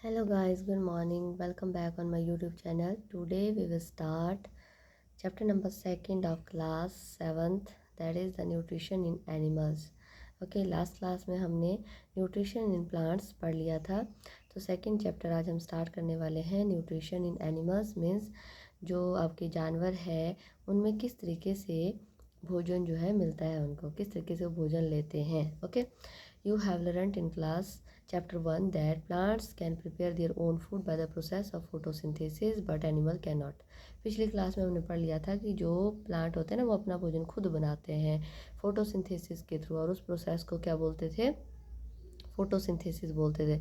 Hello guys, good morning. Welcome back on my YouTube channel. Today we will start chapter number 2nd of class 7th, that is the nutrition in animals. Okay, last class में हमने nutrition in plants पढ़ लिया था. तो second chapter आज हम start करने वाले हैं. न्यूट्रिशन इन एनिमल्स मीन्स जो आपके जानवर है उनमें किस तरीके से भोजन जो है मिलता है, उनको किस तरीके से वो भोजन लेते हैं. Okay, you have learned in class chapter 1 that plants can prepare their own food by the process of photosynthesis but animal cannot. पिछली क्लास में हमने पढ़ लिया था कि जो प्लांट होते हैं ना वो अपना भोजन खुद बनाते हैं फोटोसिंथेसिस के थ्रू, और उस प्रोसेस को क्या बोलते थे? फोटोसिंथेसिस बोलते थे.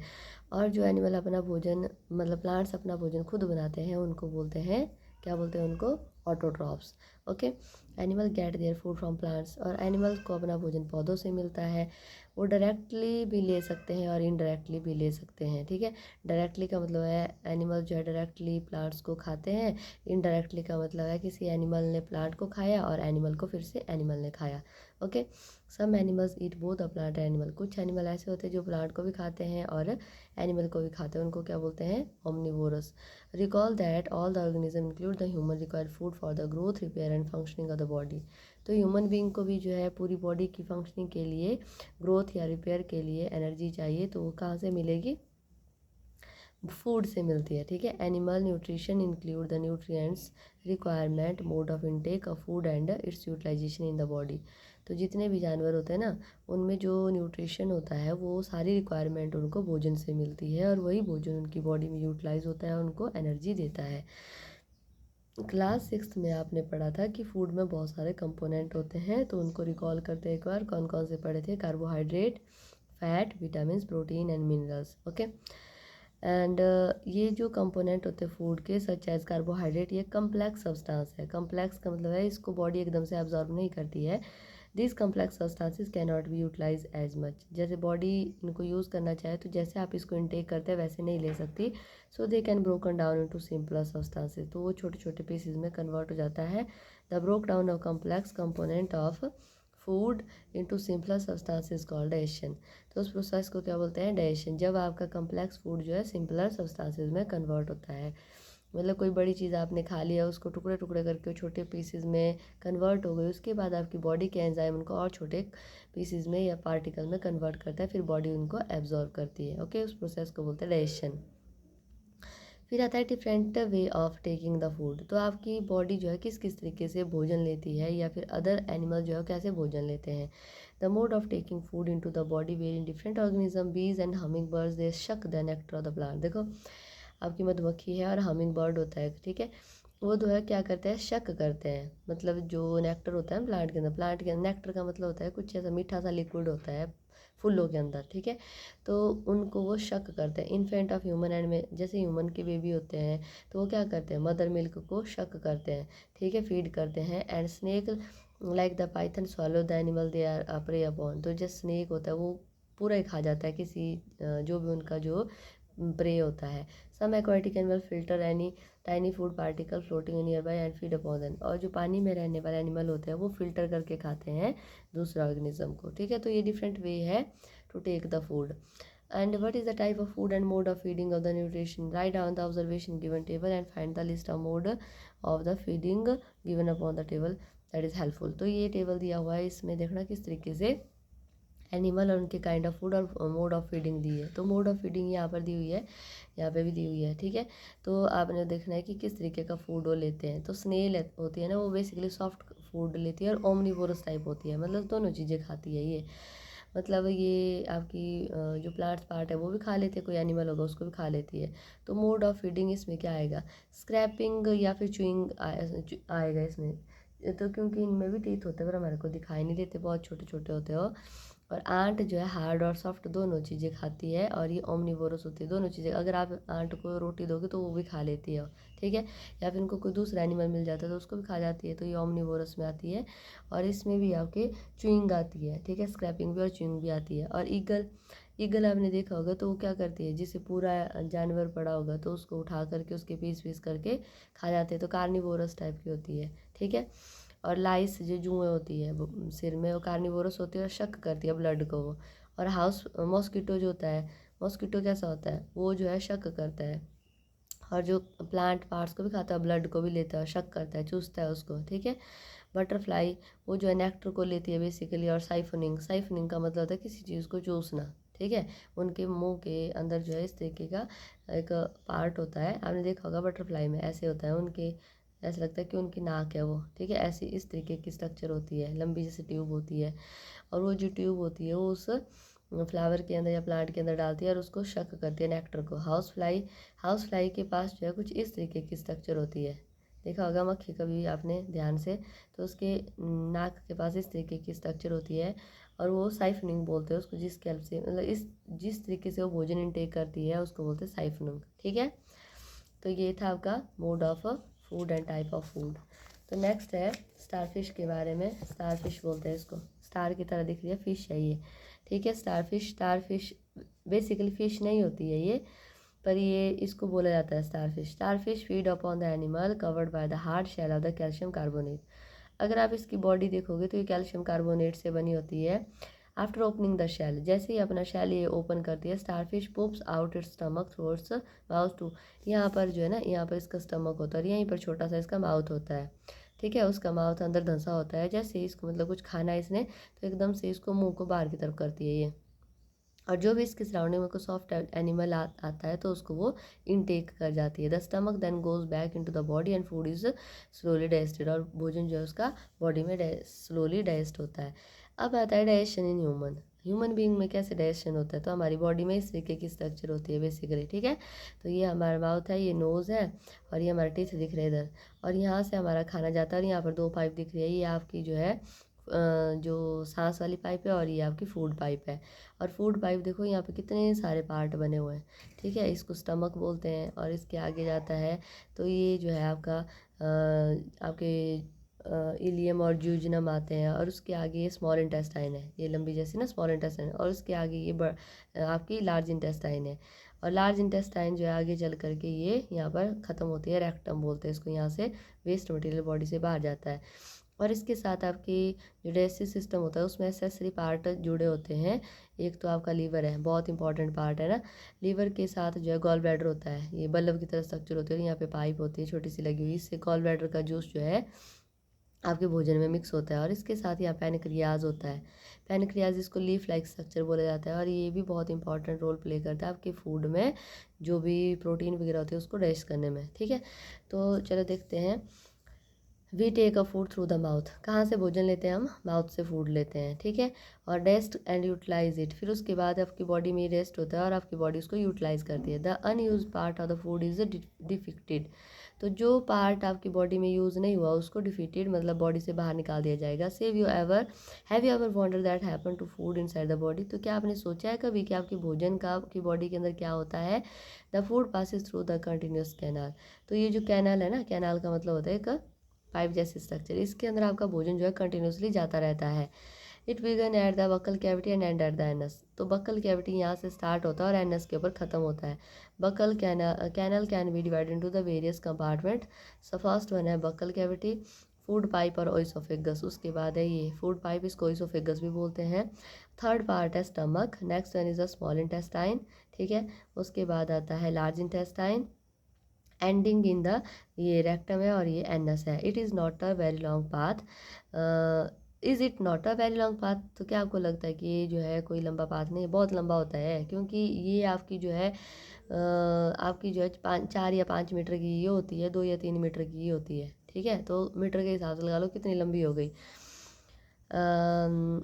और जो एनिमल अपना भोजन मतलब प्लांट्स अपना भोजन खुद बनाते हैं उनको बोलते हैं, क्या बोलते हैं उनको? Autotrophs. Okay, animal gate their food from plants, और एनिमल्स को अपना भोजन पौधों से मिलता है. वो डायरेक्टली भी ले सकते हैं और इनडायरेक्टली भी ले सकते हैं. ठीक है, डायरेक्टली का मतलब है एनिमल जो है डायरेक्टली प्लांट्स को खाते हैं. इनडायरेक्टली का मतलब है किसी एनिमल ने प्लांट को खाया और एनिमल को फिर से एनिमल ने खाया. Okay, some animals eat both the plant animal. कुछ एनिमल ऐसे होते हैं जो प्लांट को भी खाते हैं और एनिमल को भी खाते हैं, उनको क्या बोलते हैं? Omnivorous. Recall that all the organism include the human require food for the growth, repair and functioning of the body. तो ह्यूमन बीइंग को भी जो है पूरी बॉडी की फंक्शनिंग के लिए, ग्रोथ या रिपेयर के लिए एनर्जी चाहिए, तो वो कहाँ से मिलेगी? फूड से मिलती है. ठीक है, animal nutrition include the nutrients requirement, mode of intake of food and its utilization in the body. तो जितने भी जानवर होते हैं ना उनमें जो न्यूट्रिशन होता है वो सारी रिक्वायरमेंट उनको भोजन से मिलती है, और वही भोजन उनकी बॉडी में यूटिलाइज होता है, उनको एनर्जी देता है. क्लास 6 में आपने पढ़ा था कि फूड में बहुत सारे कंपोनेंट होते हैं, तो उनको रिकॉल करते हैं एक बार. कौन कौन से पढ़े थे? Carbohydrate, fat, vitamin, protein and minerals. Okay, and ये जो कंपोनेंट होते हैं फूड के, सच एज कार्बोहाइड्रेट, ये कम्प्लेक्स सब्सटेंस है. कम्प्लेक्स का मतलब है इसको बॉडी एकदम से एब्जॉर्ब नहीं करती है. This complex substances can not be utilize as much. जैसे बॉडी इनको यूज़ करना चाहे तो जैसे आप इसको इनटेक करते हैं वैसे नहीं ले सकती. So they can broken down into simpler substances. तो वो छोटे छोटे पीसेज में कन्वर्ट हो जाता है. The broke down of complex component of food into simpler substances called digestion. तो उस प्रोसेस को क्या बोलते हैं? डाइजेशन. जब आपका कम्प्लेक्स फूड जो है सिंपलर सब्सटेंसेस में कन्वर्ट होता है, मतलब कोई बड़ी चीज़ आपने खा लिया, उसको टुकड़े टुकड़े करके छोटे पीसेज में कन्वर्ट हो गई, उसके बाद आपकी बॉडी के एंजाइम उनको और छोटे पीसेज में या पार्टिकल में कन्वर्ट करता है, फिर बॉडी उनको एब्जॉर्ब करती है. ओके, उस प्रोसेस को बोलते हैं डाइजेशन. फिर आता है different way of taking the food. तो आपकी बॉडी जो है किस किस तरीके से भोजन लेती है, या फिर अदर एनिमल जो है कैसे भोजन लेते हैं. The mode of taking food into the body vary in different organism. Bees and humming birds they suck the nectar of the plant. देखो, आपकी मधुमक्खी है और हमिंग बर्ड होता है. ठीक है, वो जो है क्या करते हैं? शक करते हैं. मतलब जो नेक्टर होता है प्लांट के अंदर, प्लांट के अंदर नेक्टर का मतलब होता है कुछ ऐसा मीठा सा लिक्विड होता है फूलों के अंदर. ठीक है, तो उनको वो शक करते हैं. इन्फेंट ऑफ ह्यूमन एंड में, जैसे ह्यूमन के बेबी होते हैं तो वो क्या करते हैं? मदर मिल्क को शक करते हैं. ठीक है, फीड करते हैं. And snake like the python swallow the animal they are prey upon. तो जो स्नेक होता है वो पूरा ही खा जाता है किसी जो भी उनका जो प्रे होता है. Some aquatic animal filter any tiny food particle floating near by and feed upon them. और जो पानी में रहने वाले एनिमल होते हैं वो फिल्टर करके खाते हैं दूसरे ऑर्गेनिज्म को. ठीक है, तो ये डिफरेंट वे है to take the food. And what is the type of food and mode of feeding of the nutrition? Write down the observation given table and find the list of mode of the feeding given upon the table. That is helpful. तो ये table दिया हुआ है, इसमें देखना किस तरीके से एनिमल और उनके काइंड ऑफ फूड और मोड ऑफ फीडिंग दी है. तो मोड ऑफ फीडिंग यहाँ पर दी हुई है, यहाँ पे भी दी हुई है. ठीक है, तो आपने देखना है कि किस तरीके का फूड वो लेते हैं. तो स्नेल होती है ना, वो बेसिकली सॉफ्ट फूड लेती है, और ओमनिवोरस टाइप होती है, मतलब दोनों चीज़ें खाती है ये. मतलब ये आपकी जो प्लांट्स पार्ट है वो भी खा लेती है, कोई एनिमल होगा उसको भी खा लेती है. तो मोड ऑफ फीडिंग इसमें क्या आएगा? स्क्रैपिंग या फिर चुइंग आएगा इसमें. तो क्योंकि इनमें भी टीथ होते हैं पर हमारे को दिखाई नहीं देते, बहुत छोटे छोटे होते हो. और आंट जो है हार्ड और सॉफ्ट दोनों चीज़ें खाती है, और ये ओमनिवोरस होती है, दोनों चीज़ें. अगर आप आंट को रोटी दोगे तो वो भी खा लेती है. ठीक है, या फिर इनको कोई दूसरा एनिमल मिल जाता है तो उसको भी खा जाती है, तो ये ओमनिवोरस में आती है. और इसमें भी आपके च्युइंग आती है. ठीक है, स्क्रैपिंग भी और च्युइंग भी आती है. और ईगल, ईगल आपने देखा होगा तो वो क्या करती है, जिसे पूरा जानवर पड़ा होगा तो उसको उठा करके उसके पीस पीस करके खा जाते हैं, तो कार्निवोरस टाइप की होती है. ठीक है, और लाइस जो जुएँ होती है वो सिर में, वो कार्निवोरस होती है और शक करती है ब्लड को वो. और हाउस मॉस्किटो जो होता है मॉस्किटो कैसा होता है, वो जो है शक करता है, और जो प्लांट पार्ट्स को भी खाता है, ब्लड को भी लेता है और शक करता है, चूसता है उसको, ठीक है। बटरफ्लाई वो जो है नेक्टर को लेती है बेसिकली, और साइफनिंग, साइफनिंग का मतलब होता है किसी चीज़ को चूसना, ठीक है। उनके मुंह के अंदर जो है इस तरीके का एक पार्ट होता है, आपने देखा होगा बटरफ्लाई में ऐसे होता है उनके, ऐसा लगता है कि उनकी नाक है वो, ठीक है। ऐसी इस तरीके की स्ट्रक्चर होती है, लंबी जैसी ट्यूब होती है, और वो जो ट्यूब होती है वो उस फ्लावर के अंदर या प्लांट के अंदर डालती है और उसको शक करती है नेक्टर को। हाउस फ्लाई के पास जो है कुछ इस तरीके की स्ट्रक्चर होती है, देखा होगा मक्खी कभी आपने ध्यान से, तो उसके नाक के पास इस तरीके की स्ट्रक्चर होती है, और वो साइफनिंग बोलते हैं उसको, जिसके हेल्प से मतलब इस जिस तरीके से वो भोजन इनटेक करती है उसको बोलते हैं साइफनिंग, ठीक है। तो ये था आपका mode of food and type of food. तो नेक्स्ट है स्टारफिश के बारे में। स्टारफिश बोलते हैं इसको, स्टार की तरह दिख रही है, फिश है ये, ठीक है। स्टारफिश बेसिकली फिश नहीं होती है ये, पर ये इसको बोला जाता है starfish. Starfish feed upon the animal covered by the hard shell of the calcium carbonate. अगर आप इसकी बॉडी देखोगे तो ये कैल्शियम कार्बोनेट से बनी होती है। आफ्टर ओपनिंग द शेल, जैसे ही अपना शेल ये ओपन करती है, starfish pops out its stomach through its mouth to. यहाँ पर जो है ना, यहाँ पर इसका स्टमक होता है और यहीं पर छोटा सा इसका माउथ होता है, ठीक है। उसका माउथ अंदर धंसा होता है, जैसे ही इसको मतलब कुछ खाना है इसने, तो एकदम से इसको मुंह को बाहर की तरफ करती है ये, और जो भी इसके सराउंडिंग में कोई सॉफ्ट एनिमल आता है तो उसको वो इनटेक कर जाती है। The stomach then goes back into the body and food is slowly digested, और भोजन जो है उसका बॉडी में स्लोली डाइजेस्ट होता है। अब आता है डाइजेशन इन ह्यूमन बीइंग में कैसे डाइजेशन होता है, तो हमारी बॉडी में इस तरीके की स्ट्रक्चर होती है बेसिकली, ठीक है। तो ये हमारा माउथ है, ये नोज़ है, और ये हमारा टीथ दिख रहा है इधर, और यहाँ से हमारा खाना जाता है, और यहाँ पर दो पाइप दिख रही है, ये आपकी जो है जो सांस वाली पाइप है, और ये आपकी फूड पाइप है। और फूड पाइप देखो यहाँ पे कितने सारे पार्ट बने हुए हैं, ठीक है। इसको स्टमक बोलते हैं, और इसके आगे जाता है तो ये जो है आपका आपके इलियम और ज्यूजनम आते हैं, और उसके आगे ये स्मॉल इंटेस्टाइन है, ये लंबी जैसी ना स्मॉल इंटेस्टाइन, और उसके आगे ये आपकी लार्ज इंटेस्टाइन है, और लार्ज इंटेस्टाइन जो है आगे चल करके ये यहाँ पर ख़त्म होती है, रेक्टम बोलते हैं इसको, यहाँ से वेस्ट मटेरियल बॉडी से बाहर जाता है। और इसके साथ आपकी जो डाइजेस्टिव सिस्टम होता है उसमें एक्सेसरी पार्ट जुड़े होते हैं। एक तो आपका लीवर है, बहुत इंपॉर्टेंट पार्ट है ना। लीवर के साथ जो है गॉल ब्लैडर होता है, ये बल्ब की तरह स्ट्रक्चर होती है, यहाँ पे पाइप होती है छोटी सी लगी हुई, इससे गॉल ब्लैडर का जूस जो है आपके भोजन में मिक्स होता है। और इसके साथ यहाँ पैनक्रियाज होता है, पैनक्रियाज इसको लीफ लाइक स्ट्रक्चर बोला जाता है, और ये भी बहुत इंपॉर्टेंट रोल प्ले करता है आपके फूड में, जो भी प्रोटीन वगैरह होती है उसको डाइजेस्ट करने में, ठीक है। तो चलो देखते हैं। We take a food through the mouth, कहाँ से भोजन लेते हैं हम, माउथ से फूड लेते हैं, ठीक है। और रेस्ट एंड यूटिलाइज इट, फिर उसके बाद आपकी बॉडी में रेस्ट होता है और आपकी बॉडी उसको यूटिलाइज करती है। The unused part of the food is defecated, तो जो पार्ट आपकी बॉडी में यूज़ नहीं हुआ उसको डिफीटेड मतलब बॉडी से बाहर निकाल दिया जाएगा। Have you ever wonder that happen to food inside the body, तो क्या आपने सोचा है कभी कि आपके भोजन का आपकी बॉडी के अंदर क्या होता है। The food passes through the continuous canal, तो ये जो कैनाल है ना, कैनाल का मतलब होता है एक पाइप जैसी स्ट्रक्चर, इसके अंदर आपका भोजन जो है कंटिन्यूसली जाता रहता है। It began at the buccal cavity and and at the anus, तो बक्कल कैविटी यहाँ से स्टार्ट होता है और एनस के ऊपर ख़त्म होता है। Buccal canal can be divide into the various compartment. So first one है बक्कल कैविटी, फूड पाइप और ओइसोफेगस, उसके बाद है ये फूड पाइप, इसको ओइसोफेगस भी बोलते हैं। थर्ड पार्ट है stomach, next one is a small intestine, ठीक है। उसके बाद आता है large intestine, ending in the ये रेक्टम है और ये एनस है। It is not a very long path, is it not a very long path, तो क्या आपको लगता है कि ये जो है कोई लंबा पाथ नहीं है, बहुत लंबा होता है, क्योंकि ये आपकी जो है आपकी जो है 4 या 5 मीटर की ये होती है, 2 या 3 मीटर की ये होती है, ठीक है। तो मीटर के हिसाब से लगा लो कितनी लंबी हो गई।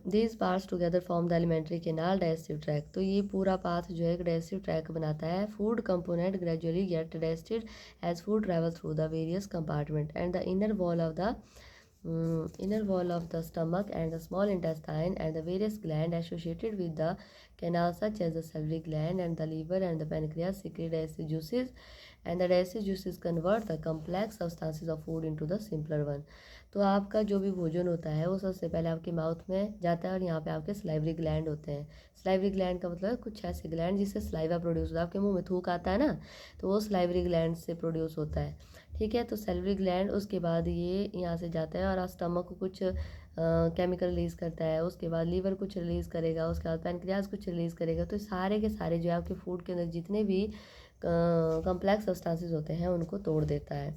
These parts together form the alimentary canal digestive tract, तो ये पूरा पाथ जो है एक डाइजेस्टिव ट्रैक बनाता है। Food component gradually get digested as food travel through the various compartment and the inner wall of the stomach and the small intestine and the various glands associated with the canal such as the salivary gland and the liver and the pancreas secrete digestive juices and the digestive juices convert the complex substances of food into the simpler one। तो आपका जो भी भोजन होता है वो सबसे पहले आपके माउथ में जाता है और यहाँ पे आपके स्लाइवरी ग्लैंड होते हैं। स्लाइवरी ग्लैंड का मतलब है कुछ ऐसे ग्लैंड जिससे स्लाइवा प्रोड्यूस होता है, आपके मुंह में थूक आता है ना, तो वो स्लाइवरी ग्लैंड से प्रोड्यूस होता है, ठीक है। तो सैलरी ग्लैंड उसके बाद ये यहाँ से जाता है और स्टमक को कुछ केमिकल रिलीज़ करता है, उसके बाद लीवर कुछ रिलीज़ करेगा, उसके बाद पैनक्रियाज कुछ रिलीज़ करेगा। तो सारे के सारे जो है आपके फूड के अंदर जितने भी कॉम्प्लेक्स सब्सटेंसेस होते हैं उनको तोड़ देता है।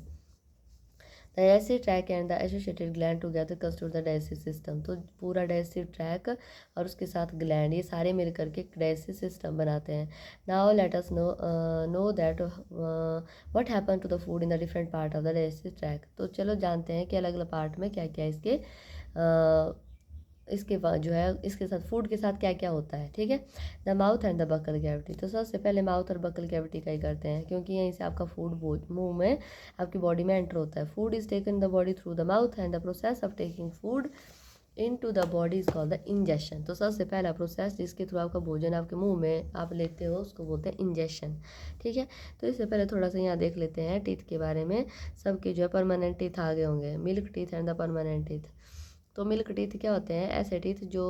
The digestive track and the associated gland together constitute the digestive system. तो पूरा डाइजेस्टिव ट्रैक और उसके साथ ग्लैंड ये सारे मिल करके डाइजेस्टिव सिस्टम बनाते हैं। Now let us know that what happen to the food in the different part of the digestive tract. तो चलो जानते हैं कि अलग अलग पार्ट में क्या क्या इसके बाद जो है इसके साथ फूड के साथ क्या क्या होता है। ठीक है, the mouth and the buccal cavity. तो सबसे पहले माउथ और बकल कैविटी का ही करते हैं, क्योंकि यहीं से आपका फूड मुंह में आपकी बॉडी में एंटर होता है। Food is taken in the body through the mouth and the process of taking food into the body is called the injection. तो सबसे पहला प्रोसेस जिसके थ्रू आपका भोजन आपके मुंह में आप लेते हो उसको बोलते हैं इंजेक्शन। ठीक है, तो इससे पहले थोड़ा सा यहाँ देख लेते हैं टीथ के बारे में। सबके जो है परमानेंट टीथ आगे होंगे, milk teeth and the permanent teeth. तो मिल्क टीथ क्या होते हैं? ऐसे टीथ जो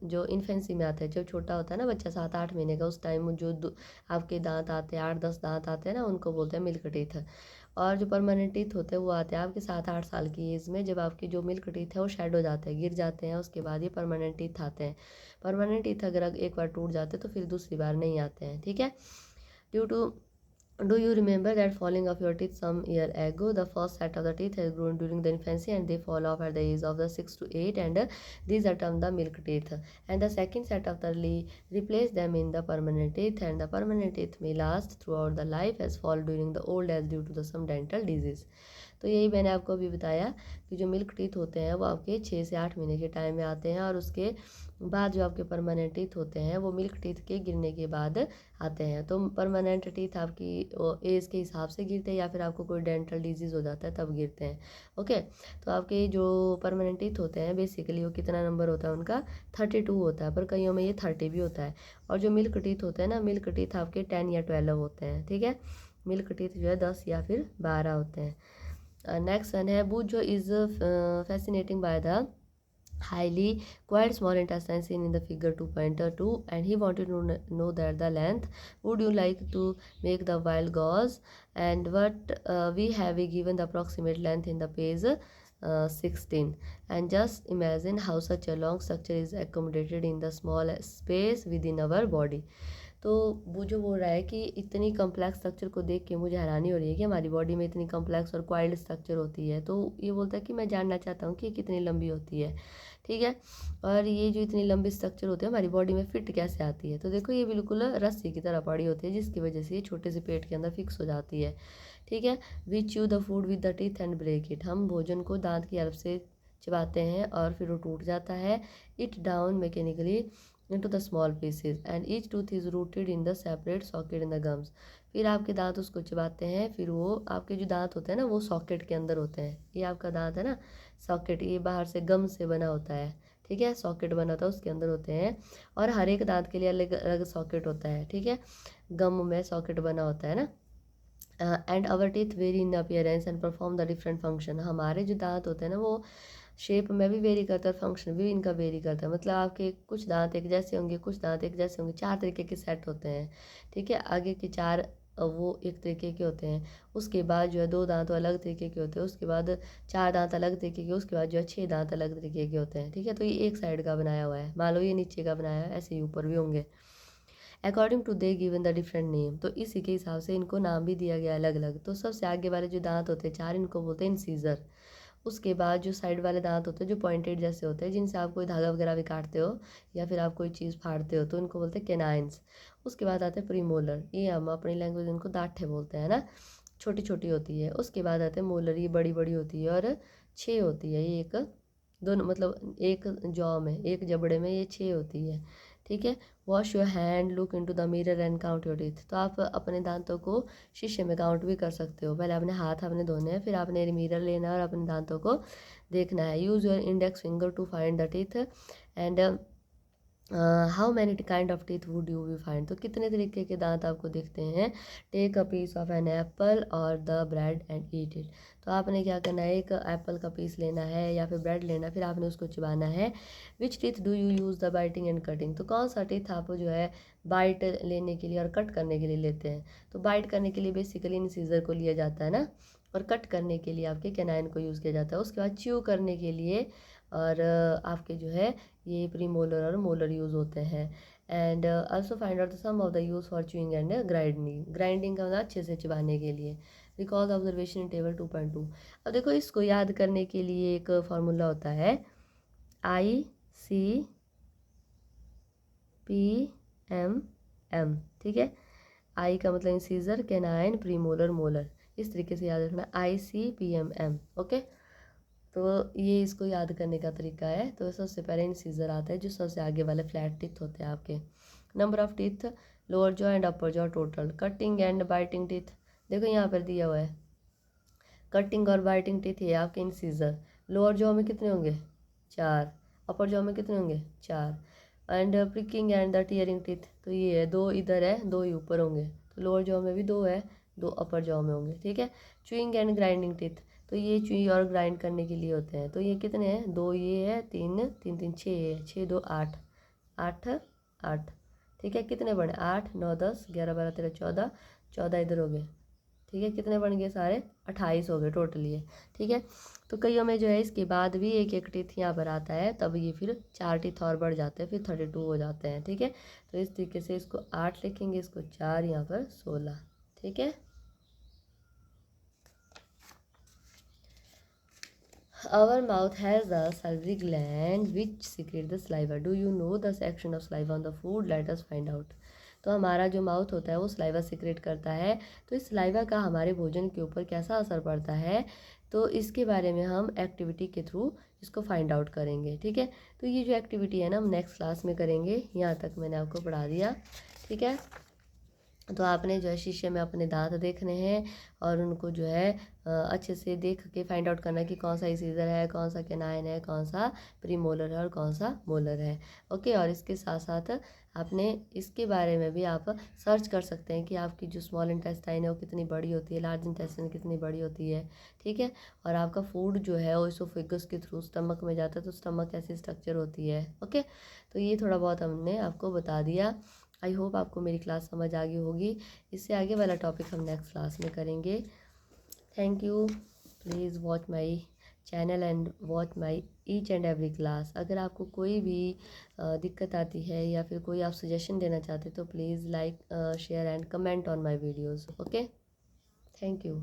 जो इन्फेंसी में आते हैं, जब छोटा होता है ना बच्चा 7-8 महीने का, उस टाइम जो आपके दांत आते हैं 8-10 दांत आते हैं ना, उनको बोलते हैं मिल्क टीथ। और जो परमानेंट टीथ होते हैं वो आते हैं आपके 7-8 साल की एज में, जब आपकी जो मिल्क टीथ है वो शेड हो जाते हैं, गिर जाते हैं, उसके बाद ये परमानेंट टीथ आते हैं। परमानेंट टीथ अगर एक बार टूट जाते हैं तो फिर दूसरी बार नहीं आते हैं। ठीक है, due to Do you remember that falling of your teeth some year ago? The first set of the teeth has grown during the infancy and they fall off at the age of the 6 to 8, and these are termed the milk teeth. And the second set of the replace them in the permanent teeth, and the permanent teeth may last throughout the life as fall during the old age due to the some dental disease. तो यही मैंने आपको अभी बताया कि जो milk teeth होते हैं वो आपके 6 से 8 महीने के टाइम में आते हैं, और उसके बाद जो आपके परमानेंट टीथ होते हैं वो मिल्क टीथ के गिरने के बाद आते हैं। तो परमानेंट टीथ आपकी एज के हिसाब से गिरते हैं, या फिर आपको कोई डेंटल डिजीज़ हो जाता है तब गिरते हैं। ओके, तो आपके जो परमानेंट टीथ होते हैं बेसिकली वो कितना नंबर होता है उनका? 32 होता है, पर कईयों में ये 30 भी होता है। और जो मिल्क टीथ होते हैं ना, मिल्क टीथ आपके 10 या 12 होते हैं। ठीक है, मिल्क टीथ जो है 10 या फिर 12 होते हैं। नेक्स्ट वन है Bujo is fascinating by the highly quite small intestine seen in the figure 2.2, and he wanted to know that the length. Would you like to make the wild gauze? And what we have given the approximate length in the page 16, and just imagine how such a long structure is accommodated in the small space within our body. तो वो जो बोल रहा है कि इतनी complex structure को देख के मुझे हैरानी हो रही है कि हमारी बॉडी में इतनी कम्प्लेक्स और क्वाइल्ड स्ट्रक्चर होती है। तो ये बोलता है कि मैं जानना चाहता हूँ कि कितनी लंबी होती है। ठीक है, और ये जो इतनी लंबी स्ट्रक्चर होती है हमारी बॉडी में फिट कैसे आती है? तो देखो ये बिल्कुल रस्सी की तरह पड़ी होती है, जिसकी वजह से ये छोटे से पेट के अंदर फिक्स हो जाती है। ठीक है, we chew the food with the teeth and break it. हम भोजन को दांत की हेल्प से चबाते हैं और फिर वो टूट जाता है। It down mechanically into the small pieces and each tooth is rooted in the separate socket in the gums। फिर आपके दांत उसको चबाते हैं, फिर वो आपके जो दांत होते हैं ना वो सॉकेट के अंदर होते हैं। ये आपका दांत है ना, सॉकेट ये बाहर से गम से बना होता है। ठीक है, सॉकेट बना होता है उसके अंदर होते हैं, और हर एक दांत के लिए अलग अलग सॉकेट होता है। ठीक है, गम में सॉकेट बना होता है ना। And our teeth vary in appearance and perform the different function. हमारे जो दांत होते हैं ना वो शेप में भी वेरी करता है, फंक्शन भी इनका वेरी करता है। मतलब आपके कुछ दांत एक जैसे होंगे, कुछ दांत एक जैसे होंगे, 4 तरीके के सेट होते हैं। ठीक है, आगे के 4 वो एक तरीके के होते हैं, उसके बाद जो है 2 दांत अलग तरीके के होते हैं, उसके बाद 4 दांत अलग तरीके के, उसके बाद जो है 6 दांत अलग तरीके के होते हैं। ठीक है, तो ये एक साइड का बनाया हुआ है, मान लो ये नीचे का बनाया है, ऐसे ही ऊपर भी होंगे। According to they given the different name. तो इसी के हिसाब से इनको नाम भी दिया गया अलग अलग। तो सबसे आगे वाले जो दांत होते हैं 4, इनको बोलते हैं इंसीजर। उसके बाद जो साइड वाले दांत होते हैं जो पॉइंटेड जैसे होते हैं, जिनसे आप कोई धागा वगैरह भी काटते हो या फिर आप कोई चीज़ फाड़ते हो, तो इनको बोलते हैं कैनाइन्स। उसके बाद आते हैं प्रीमोलर, ये हम अपनी लैंग्वेज इनको दाँठे बोलते हैं ना, छोटी छोटी होती है। उसके बाद आते हैं मोलर, ये बड़ी बड़ी होती है और 6 होती है। ये एक दोनों मतलब एक जॉ में, एक जबड़े में ये 6 होती है। ठीक है, wash your hand, look into the mirror and count your teeth. तो आप अपने दांतों को शीशे में काउंट भी कर सकते हो। पहले अपने हाथ आपने धोने हैं, फिर आपने मिरर लेना है और अपने दांतों को देखना है। Use your index finger to find the teeth and how many kind of teeth would you be find. तो कितने तरीके के दांत आपको दिखते हैं? Take a piece of an apple और the bread and eat it. तो आपने क्या करना है, एक एप्पल का पीस लेना है या फिर ब्रेड लेना है, फिर आपने उसको चबाना है। Which teeth do you use the biting and cutting. तो कौन सा टीथ आप जो है बाइट लेने के लिए और कट करने के लिए लेते हैं? तो बाइट करने के लिए बेसिकली इन सीजर को लिया जाता है ना, और कट करने के लिए आपके कैनाइन को यूज़ किया जाता है। उसके बाद च्यू करने के लिए और आपके जो है ये प्री मोलर और मोलर यूज़ होते हैं। And also find out the some of the use for chewing and grinding. Grinding का मतलब अच्छे से चबाने के लिए। Recall the observation in table 2.2। अब देखो इसको याद करने के लिए एक फार्मूला होता है ICPMM, ठीक है। आई का मतलब इंसीजर, कैनाइन, प्रीमोलर, मोलर, इस तरीके से याद रखना ICPMM। ओके, तो ये इसको याद करने का तरीका है। तो सबसे पहले इंसीजर आता है जो सबसे आगे वाले फ्लैट टिथ होते हैं आपके। Number of teeth lower jaw and upper jaw total. Cutting and biting teeth देखो यहाँ पर दिया हुआ है, कटिंग और बाइटिंग टिथ ये आपके इंसीजर। लोअर जॉ में कितने होंगे? 4। अपर जॉ में कितने होंगे? 4। And pricking and the tearing teeth, तो ये है 2 इधर है, 2 ही ऊपर होंगे। तो लोअर जॉ में भी 2 है, 2 अपर जॉ में होंगे, ठीक है। च्यूइंग एंड ग्राइंडिंग टिथ, तो ये च्यूई और ग्राइंड करने के लिए होते हैं। तो ये कितने हैं? 2 ये है, 3 3 3 6 है, 6 2 8 8 8, ठीक है। कितने बने? 8 9 10 11 12 13 14, 14 इधर हो गए, ठीक है। कितने बन गए? सारे 28 हो गए टोटल ये, ठीक है। तो कईयों में जो है इसके बाद भी एक एक टीथ यहाँ पर आता है, तब ये फिर 4 टीथ और बढ़ जाते हैं, फिर 32 हो जाते हैं, ठीक है। तो इस तरीके से इसको 8 लिखेंगे, इसको 4, यहाँ पर 16, ठीक है। Our mouth has a salivary gland which secrete the saliva. Do you know the action of saliva on the food? Let us find out. तो हमारा जो माउथ होता है वो सलाइवा सिक्रेट करता है। तो इस सलाइवा का हमारे भोजन के ऊपर कैसा असर पड़ता है, तो इसके बारे में हम एक्टिविटी के थ्रू इसको फाइंड आउट करेंगे, ठीक है। तो ये जो एक्टिविटी है ना हम नेक्स्ट क्लास में करेंगे। यहाँ तक मैंने आपको पढ़ा दिया, ठीक है। तो आपने जो है शीशे में अपने दांत देखने हैं और उनको जो है अच्छे से देख के फाइंड आउट करना है कि कौन सा इंसीजर है, कौन सा कैनाइन है, कौन सा प्रीमोलर है और कौन सा मोलर है। ओके, और इसके साथ साथ आपने इसके बारे में भी आप सर्च कर सकते हैं कि आपकी जो स्मॉल इंटेस्टाइन है वो कितनी बड़ी होती है, लार्ज इंटेस्टाइन कितनी बड़ी होती है, ठीक है। और आपका फूड जो है वो इसोफेगस के थ्रू स्टमक में जाता है, तो स्टमक कैसी स्ट्रक्चर होती है। ओके, तो ये थोड़ा बहुत हमने आपको बता दिया। आई होप आपको मेरी क्लास समझ आ गई होगी। इससे आगे वाला टॉपिक हम नेक्स्ट क्लास में करेंगे। Thank you. Please watch my channel and watch my each and every class. अगर आपको कोई भी दिक्कत आती है या फिर कोई आप सजेशन देना चाहते तो please like share and comment on my videos. Okay, thank you.